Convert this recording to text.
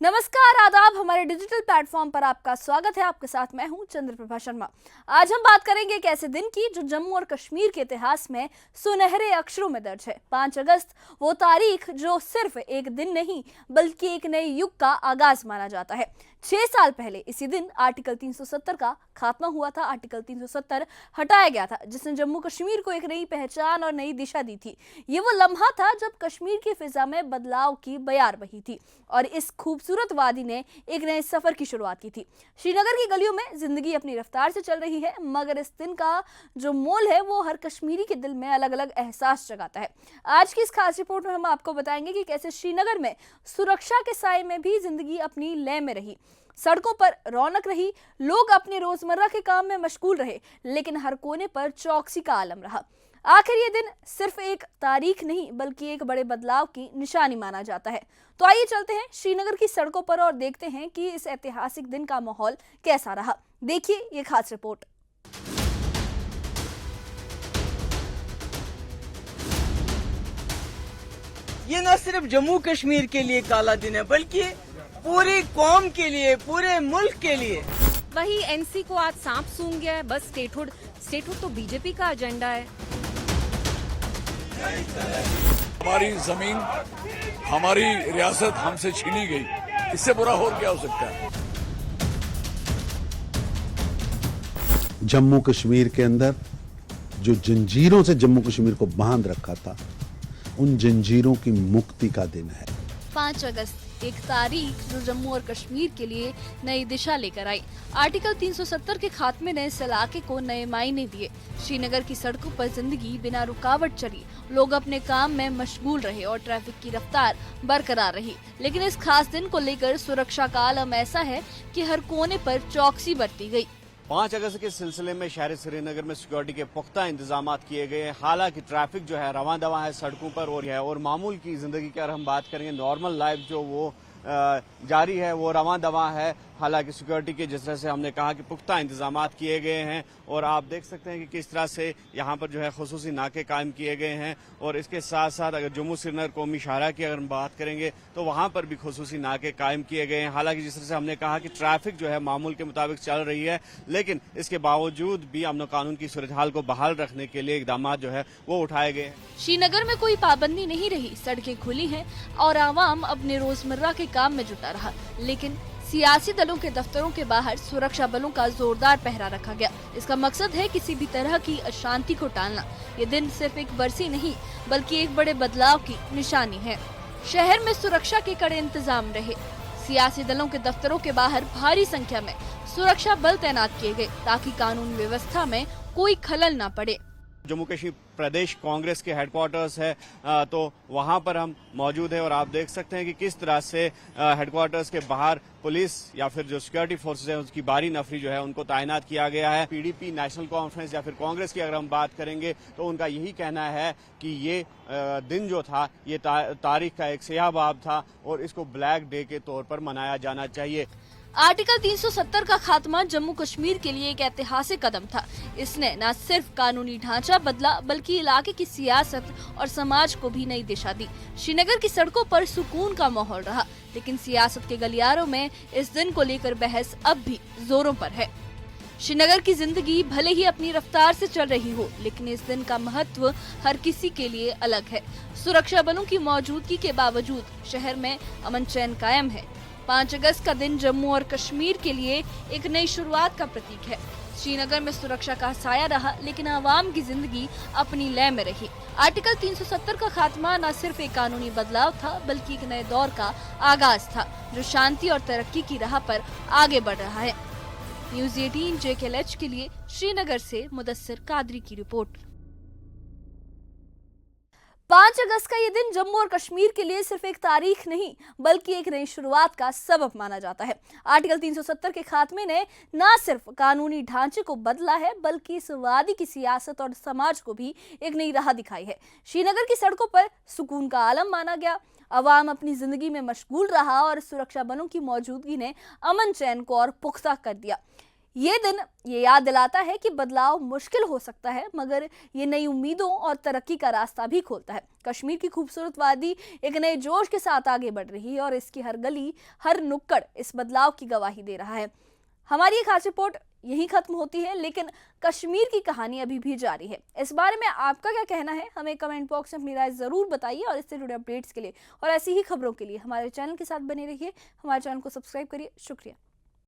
नमस्कार, आदाब। हमारे डिजिटल प्लेटफॉर्म पर आपका स्वागत है। आपके साथ मैं हूं चंद्रप्रभा शर्मा। आज हम बात करेंगे एक ऐसे दिन की जो जम्मू और कश्मीर के इतिहास में सुनहरे अक्षरों में दर्ज है। 5 अगस्त, वो तारीख जो सिर्फ एक दिन नहीं बल्कि एक नए युग का आगाज माना जाता है। 6 साल पहले इसी दिन आर्टिकल 370 का खात्मा हुआ था। आर्टिकल 370 हटाया गया था, जिसने जम्मू कश्मीर को एक नई पहचान और नई दिशा दी थी। ये वो लम्हा था जब कश्मीर की फिजा में बदलाव की बयार बही थी और इस खूबसूरत वादी ने एक नए सफर की शुरुआत की थी। श्रीनगर की गलियों में जिंदगी अपनी रफ्तार से चल रही है, मगर इस दिन का जो मोल है वो हर कश्मीरी के दिल में अलग अलग एहसास जगाता है। आज की इस खास रिपोर्ट में हम आपको बताएंगे कि कैसे श्रीनगर में सुरक्षा के साए में भी जिंदगी अपनी लय में रही, सड़कों पर रौनक रही, लोग अपने रोजमर्रा के काम में मशगूल रहे, लेकिन हर कोने पर चौकसी का आलम रहा। आखिर ये दिन सिर्फ एक तारीख नहीं बल्कि एक बड़े बदलाव की निशानी माना जाता है। तो आइए चलते हैं श्रीनगर की सड़कों पर और देखते हैं कि इस ऐतिहासिक दिन का माहौल कैसा रहा। देखिए ये खास रिपोर्ट। ये न सिर्फ जम्मू कश्मीर के लिए काला दिन है बल्कि पूरी कौम के लिए, पूरे मुल्क के लिए। वही एनसी को आज सांप सूंघ गया है। बस स्टेटहुड तो बीजेपी का एजेंडा है। हमारी जमीन, हमारी रियासत हमसे छीनी गई, इससे बुरा और क्या हो सकता है। जम्मू कश्मीर के अंदर जो जंजीरों से जम्मू कश्मीर को बांध रखा था, उन जंजीरों की मुक्ति का दिन है। 5 अगस्त, एक तारीख जो जम्मू और कश्मीर के लिए नई दिशा लेकर आई। आर्टिकल 370 के खात्मे ने इस इलाके को नए मायने दिए। श्रीनगर की सड़कों पर जिंदगी बिना रुकावट चली, लोग अपने काम में मशगूल रहे और ट्रैफिक की रफ्तार बरकरार रही। लेकिन इस खास दिन को लेकर सुरक्षा का आलम ऐसा है कि हर कोने पर चौकसी बरती गई। 5 अगस्त के सिलसिले में शहर श्रीनगर में सिक्योरिटी के पुख्ता इंतजाम किए गए हैं। हालांकि ट्रैफिक जो है रवां दवा है सड़कों पर और मामूल की जिंदगी की अगर हम बात करेंगे, नॉर्मल लाइफ जो वो जारी है, वो रवां दवा है। हालांकि सिक्योरिटी के जिस तरह से हमने कहा कि पुख्ता इंतजाम किए गए हैं और आप देख सकते हैं कि किस तरह से यहाँ पर जो है खुसूसी नाके कायम किए गए हैं। और इसके साथ साथ अगर जम्मू श्रीनगर कौमी शाहरा की अगर हम बात करेंगे तो वहाँ पर भी खुसूसी नाके कायम किए गए हैं। हालांकि जिस तरह से हमने कहा कि ट्रैफिक जो है मामूल के मुताबिक चल रही है, लेकिन इसके बावजूद भी अमन कानून की सूरत हाल को बहाल रखने के लिए इकदाम जो है वो उठाए गए हैं। श्रीनगर में कोई पाबंदी नहीं रही, सड़कें खुली हैं और आवाम अपने रोजमर्रा के काम में जुटा रहा। लेकिन सियासी दलों के दफ्तरों के बाहर सुरक्षा बलों का जोरदार पहरा रखा गया। इसका मकसद है किसी भी तरह की अशांति को टालना। ये दिन सिर्फ एक बरसी नहीं बल्कि एक बड़े बदलाव की निशानी है। शहर में सुरक्षा के कड़े इंतजाम रहे। सियासी दलों के दफ्तरों के बाहर भारी संख्या में सुरक्षा बल तैनात किए गए ताकि कानून व्यवस्था में कोई खलल न पड़े। जम्मू कश्मीर प्रदेश कांग्रेस के हेडक्वार्टर्स है, तो वहां पर हम मौजूद हैं और आप देख सकते हैं कि किस तरह से हेडक्वार्टर्स के बाहर पुलिस या फिर जो सिक्योरिटी फोर्सेस है उसकी बारी नफरी जो है उनको तैनात किया गया है। पीडीपी नेशनल कॉन्फ्रेंस या फिर कांग्रेस की अगर हम बात करेंगे तो उनका यही कहना है कि ये दिन जो था ये तारीख का एक स्याह-बाब था और इसको ब्लैक डे के तौर पर मनाया जाना चाहिए। आर्टिकल 370 का खात्मा जम्मू कश्मीर के लिए एक ऐतिहासिक कदम था। इसने न सिर्फ कानूनी ढांचा बदला बल्कि इलाके की सियासत और समाज को भी नई दिशा दी। श्रीनगर की सड़कों पर सुकून का माहौल रहा, लेकिन सियासत के गलियारों में इस दिन को लेकर बहस अब भी जोरों पर है। श्रीनगर की जिंदगी भले ही अपनी रफ्तार से चल रही हो, लेकिन इस दिन का महत्व हर किसी के लिए अलग है। सुरक्षा बलों की मौजूदगी के बावजूद शहर में अमन चैन कायम है। 5 अगस्त का दिन जम्मू और कश्मीर के लिए एक नई शुरुआत का प्रतीक है। श्रीनगर में सुरक्षा का साया रहा, लेकिन आवाम की जिंदगी अपनी लय में रही। आर्टिकल 370 का खात्मा न सिर्फ एक कानूनी बदलाव था बल्कि एक नए दौर का आगाज था जो शांति और तरक्की की राह पर आगे बढ़ रहा है। न्यूज़ 18 JKLH के लिए श्रीनगर से मुदस्सिर कादरी की रिपोर्ट। 5 अगस्त का ये दिन जम्मू और कश्मीर के लिए सिर्फ एक तारीख नहीं बल्कि एक नई शुरुआत का सबब माना जाता है। आर्टिकल 370 के खात्मे ने न सिर्फ कानूनी ढांचे को बदला है बल्कि इस वादी की सियासत और समाज को भी एक नई राह दिखाई है। श्रीनगर की सड़कों पर सुकून का आलम माना गया, अवाम अपनी जिंदगी में मशगूल रहा और सुरक्षा बलों की मौजूदगी ने अमन चैन को और पुख्ता कर दिया। ये दिन ये याद दिलाता है कि बदलाव मुश्किल हो सकता है, मगर ये नई उम्मीदों और तरक्की का रास्ता भी खोलता है। कश्मीर की खूबसूरत वादी एक नए जोश के साथ आगे बढ़ रही है और इसकी हर गली, हर नुक्कड़ इस बदलाव की गवाही दे रहा है। हमारी ये खास रिपोर्ट यहीं खत्म होती है, लेकिन कश्मीर की कहानी अभी भी जारी है। इस बारे में आपका क्या कहना है, हमें कमेंट बॉक्स में अपनी राय जरूर बताइए। और इससे जुड़े अपडेट्स के लिए और ऐसी ही खबरों के लिए हमारे चैनल के साथ बने रहिए। हमारे चैनल को सब्सक्राइब करिए। शुक्रिया।